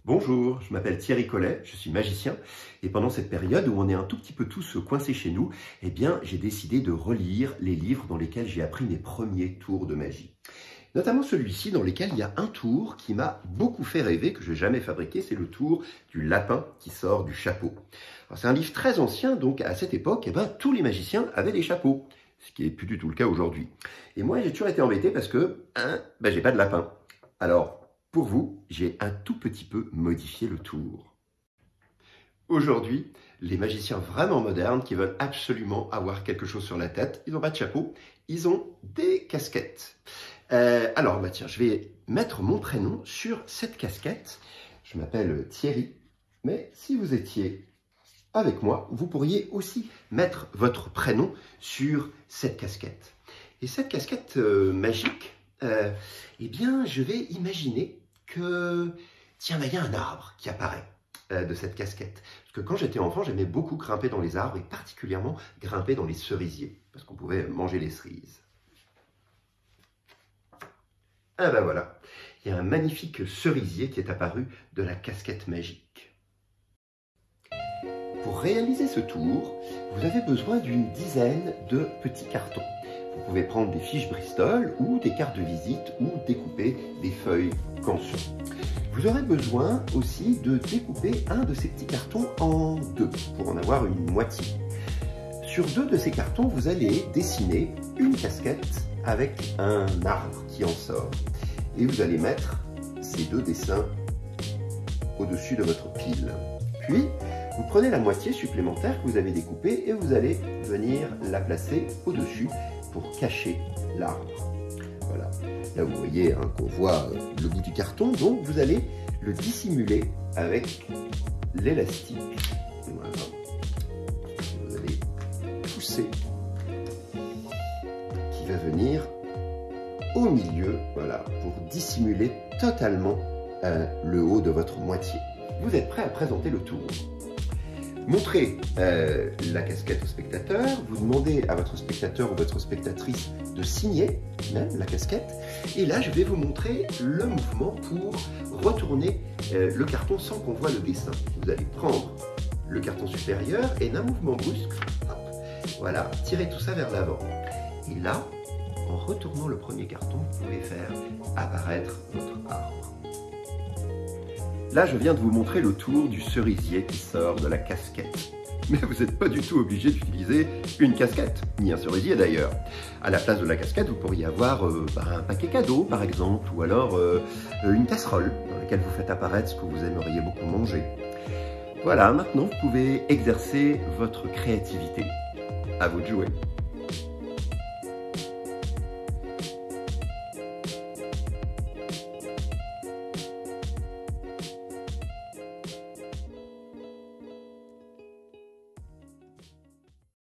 Bonjour, je m'appelle Thierry Collet, je suis magicien et pendant cette période où on est un tout petit peu tous coincés chez nous, eh bien j'ai décidé de relire les livres dans lesquels j'ai appris mes premiers tours de magie. Notamment celui-ci dans lequel il y a un tour qui m'a beaucoup fait rêver, que je n'ai jamais fabriqué, c'est le tour du lapin qui sort du chapeau. C'est un livre très ancien, donc à cette époque, tous les magiciens avaient des chapeaux, ce qui n'est plus du tout le cas aujourd'hui. Et moi j'ai toujours été embêté parce que j'ai pas de lapin. Alors, pour vous, j'ai un tout petit peu modifié le tour. Aujourd'hui, les magiciens vraiment modernes qui veulent absolument avoir quelque chose sur la tête, ils n'ont pas de chapeau, ils ont des casquettes. Alors, tiens, je vais mettre mon prénom sur cette casquette. Je m'appelle Thierry, mais si vous étiez avec moi, vous pourriez aussi mettre votre prénom sur cette casquette. Et cette casquette magique, eh bien, je vais imaginer que, tiens, il y a un arbre qui apparaît de cette casquette. Parce que quand j'étais enfant, j'aimais beaucoup grimper dans les arbres et particulièrement grimper dans les cerisiers, parce qu'on pouvait manger les cerises. Ah ben voilà, il y a un magnifique cerisier qui est apparu de la casquette magique. Pour réaliser ce tour, vous avez besoin d'une dizaine de petits cartons. Vous pouvez prendre des fiches Bristol ou des cartes de visite ou découper des feuilles Canson. Vous aurez besoin aussi de découper un de ces petits cartons en deux pour en avoir une moitié. Sur deux de ces cartons, vous allez dessiner une casquette avec un arbre qui en sort. Et vous allez mettre ces deux dessins au-dessus de votre pile. Puis, vous prenez la moitié supplémentaire que vous avez découpée et vous allez venir la placer au-dessus pour cacher l'arbre. Voilà. Là, vous voyez qu'on voit le bout du carton, donc vous allez le dissimuler avec l'élastique. Voilà. Vous allez pousser, qui va venir au milieu, voilà, pour dissimuler totalement le haut de votre moitié. Vous êtes prêt à présenter le tour. Montrez la casquette au spectateur, vous demandez à votre spectateur ou votre spectatrice de signer même la casquette, et là je vais vous montrer le mouvement pour retourner le carton sans qu'on voit le dessin. Vous allez prendre le carton supérieur et d'un mouvement brusque, hop, voilà, tirez tout ça vers l'avant. Et là, en retournant le premier carton, vous pouvez faire apparaître votre arbre. Là, je viens de vous montrer le tour du cerisier qui sort de la casquette. Mais vous n'êtes pas du tout obligé d'utiliser une casquette, ni un cerisier d'ailleurs. À la place de la casquette, vous pourriez avoir un paquet cadeau, par exemple, ou alors une casserole dans laquelle vous faites apparaître ce que vous aimeriez beaucoup manger. Voilà, maintenant vous pouvez exercer votre créativité. À vous de jouer.